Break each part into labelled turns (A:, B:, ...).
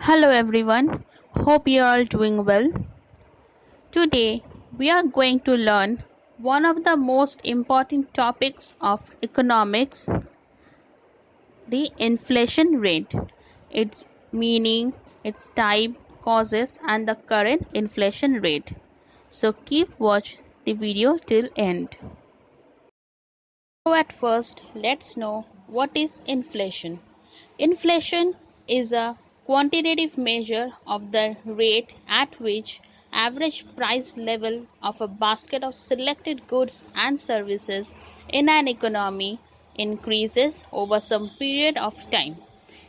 A: Hello everyone, hope you are all doing well. Today we are going to learn one of the most important topics of economics, the inflation rate, its meaning, its type, causes, and the current inflation rate. So keep watch the video till end. So at first, let's know what is inflation. Inflation is a quantitative measure of the rate at which average price level of a basket of selected goods and services in an economy increases over some period of time.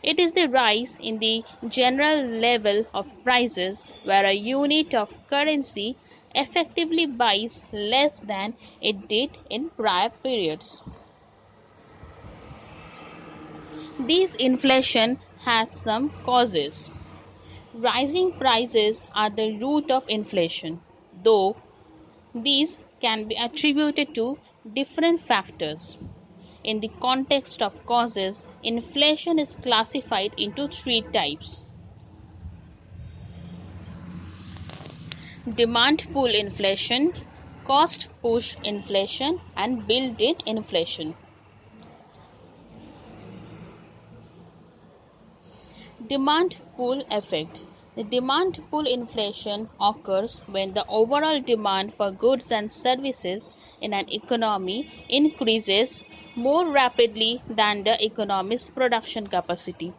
A: It is the rise in the general level of prices where a unit of currency effectively buys less than it did in prior periods. This inflation has some causes. Rising prices are the root of inflation, though these can be attributed to different factors. In the context of causes, inflation is classified into three types: demand pull inflation, cost push inflation, and built in inflation. Demand pull effect. The demand pull inflation occurs when the overall demand for goods and services in an economy increases more rapidly than the economy's production capacity.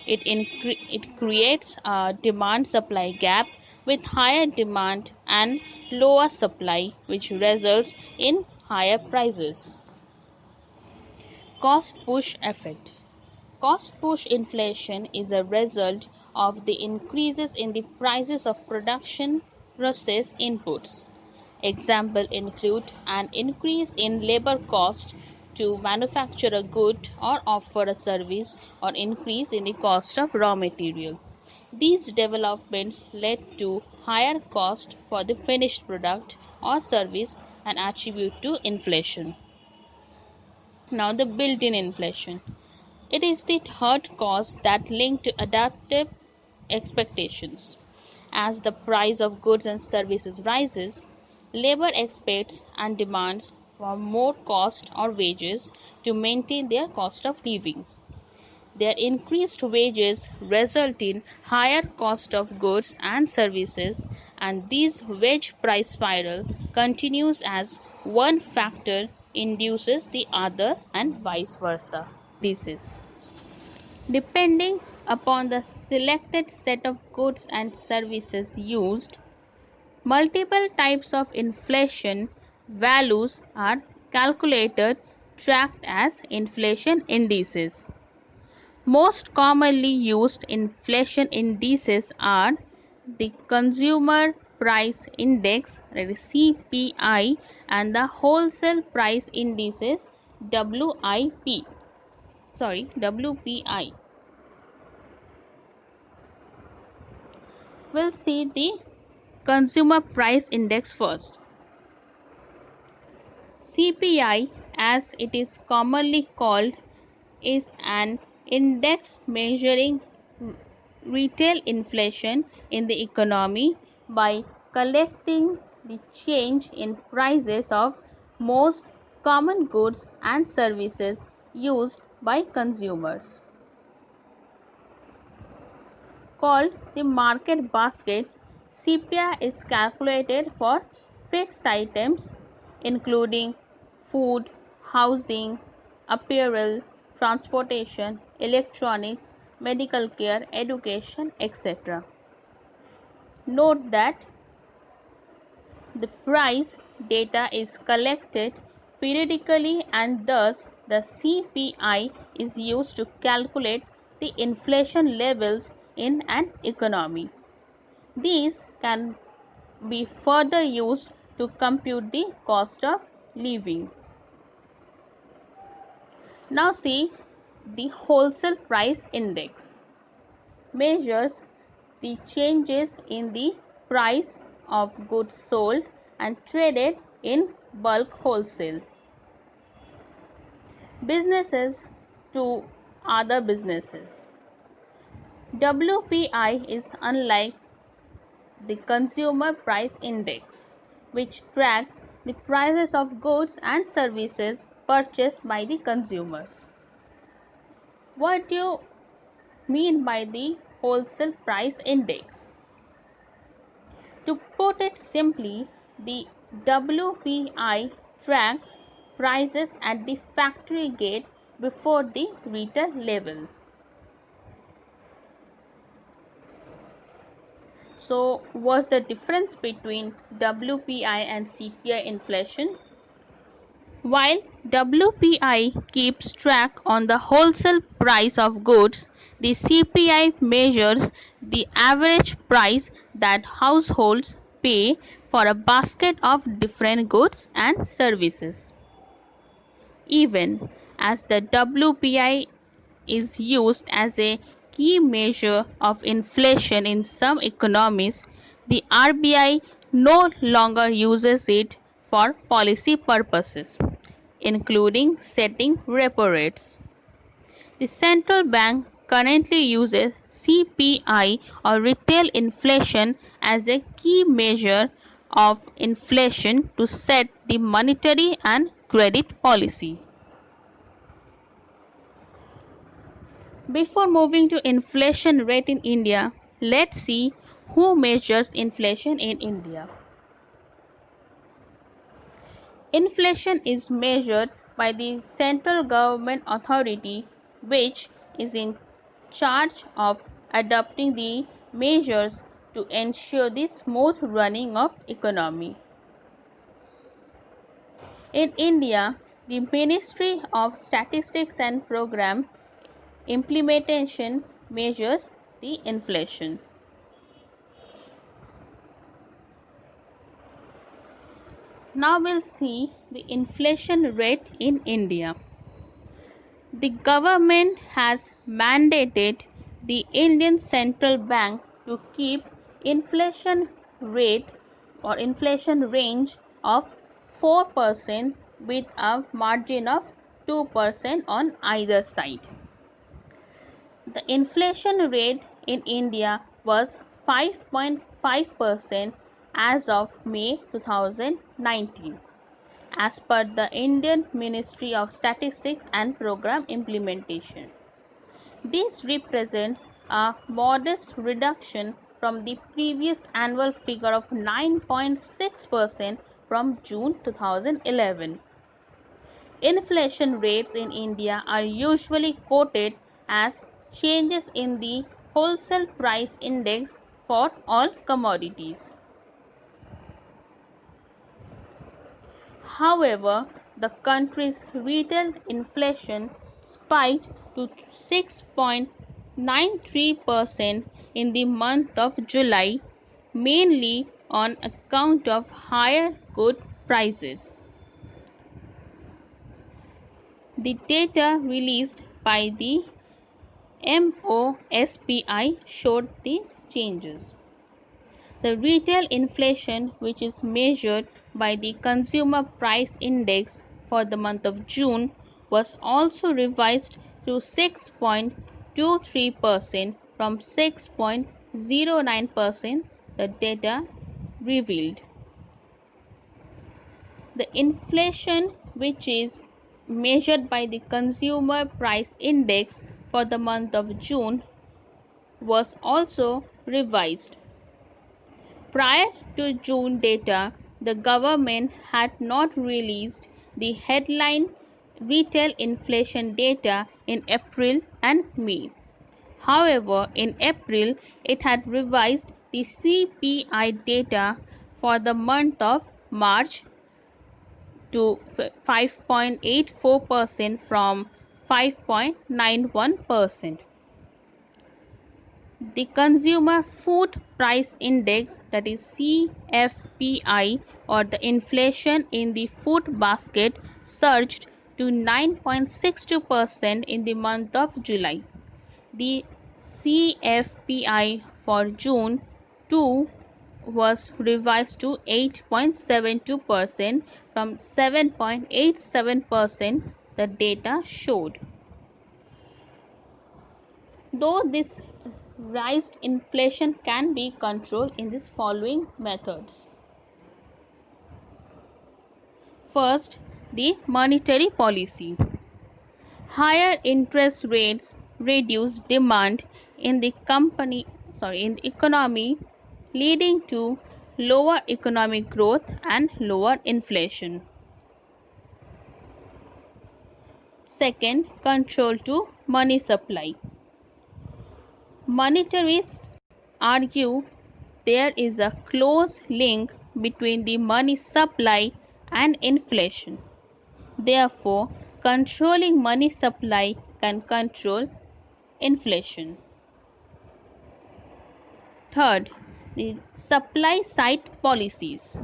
A: It creates a demand supply gap with higher demand and lower supply, which results in higher prices. Cost push effect. Cost push inflation is a result of the increases in the prices of production process inputs. Examples include an increase in labor cost to manufacture a good or offer a service, or increase in the cost of raw material. These developments led to higher cost for the finished product or service and attribute to inflation. Now the built-in inflation. It is the third cause that linked to adaptive expectations. As the price of goods and services rises, labor expects and demands for more cost or wages to maintain their cost of living. Their increased wages result in higher cost of goods and services, and this wage price spiral continues as one factor induces the other and vice versa. This is depending upon the selected set of goods and services used, multiple types of inflation values are calculated, tracked as inflation indices. Most commonly used inflation indices are the Consumer Price Index, that is CPI, and the Wholesale Price Indices, WPI. We'll see the Consumer Price Index first. CPI, as it is commonly called, is an index measuring retail inflation in the economy by collecting the change in prices of most common goods and services used by consumers. Called the market basket, CPI is calculated for fixed items including food, housing, apparel, transportation, electronics, medical care, education, etc. Note that the price data is collected periodically, and thus the CPI is used to calculate the inflation levels in an economy. These can be further used to compute the cost of living. Now see, the wholesale price index measures the changes in the price of goods sold and traded in bulk wholesale. Businesses to other businesses. WPI is unlike the Consumer Price Index, which tracks the prices of goods and services purchased by the consumers. What do you mean by the Wholesale Price Index? To put it simply, the WPI tracks prices at the factory gate before the retail level. So, what's the difference between WPI and CPI inflation? While WPI keeps track on the wholesale price of goods, the CPI measures the average price that households pay for a basket of different goods and services. Even as the WPI is used as a key measure of inflation in some economies, the RBI no longer uses it for policy purposes, including setting repo rates. The central bank currently uses CPI or retail inflation as a key measure of inflation to set the monetary and credit policy. Before moving to inflation rate in India, let's see who measures inflation in India. Inflation is measured by the central government authority, which is in charge of adopting the measures to ensure the smooth running of economy. In India, the Ministry of Statistics and Program Implementation measures the inflation. Now we'll see the inflation rate in India. The government has mandated the Indian Central Bank to keep inflation rate or inflation range of 4% with a margin of 2% on either side. The inflation rate in India was 5.5% as of May 2019, as per the Indian Ministry of Statistics and Program Implementation. This represents a modest reduction from the previous annual figure of 9.6% from June 2011. Inflation rates in India are usually quoted as changes in the wholesale price index for all commodities. However, the country's retail inflation spiked to 6.93% in the month of July, mainly on account of higher good prices. The data released by the MOSPI showed these changes. The retail inflation, which is measured by the Consumer Price Index for the month of June, was also revised to 6.23% from 6.09%, the data revealed. The inflation, which is measured by the Consumer Price Index for the month of June, was also revised. Prior to June data, the government had not released the headline retail inflation data in April and May. However, in April, it had revised the CPI data for the month of March to 5.84% from 5.91%. The Consumer Food Price Index, that is CFPI, or the inflation in the food basket, surged to 9.62% in the month of July. The CFPI for June 2 was revised to 8.72% from 7.87%, the data showed. Though this rising inflation can be controlled in these following methods. First, the monetary policy. Higher interest rates reduce demand in the economy, leading to lower economic growth and lower inflation. Second, control to money supply. Monetarists argue there is a close link between the money supply and inflation. Therefore, controlling money supply can control inflation. Third, the supply side policies.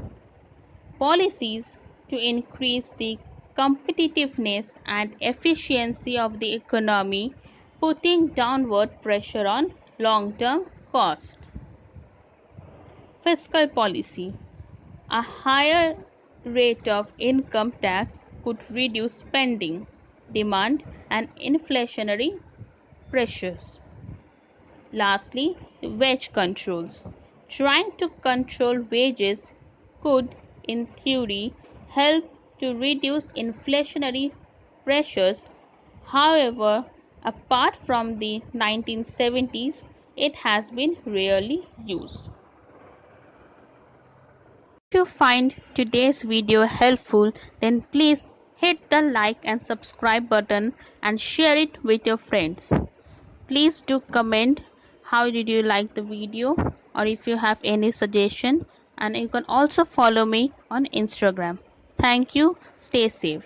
A: Policies to increase the competitiveness and efficiency of the economy, putting downward pressure on long-term costs. Fiscal policy. A higher rate of income tax could reduce spending, demand, and inflationary pressures. Lastly, wage controls. Trying to control wages could, in theory, help to reduce inflationary pressures. However, apart from the 1970s, it has been rarely used. If you find today's video helpful, then please hit the like and subscribe button and share it with your friends. Please do comment how did you like the video, or if you have any suggestion, and you can also follow me on Instagram. Thank you. Stay safe.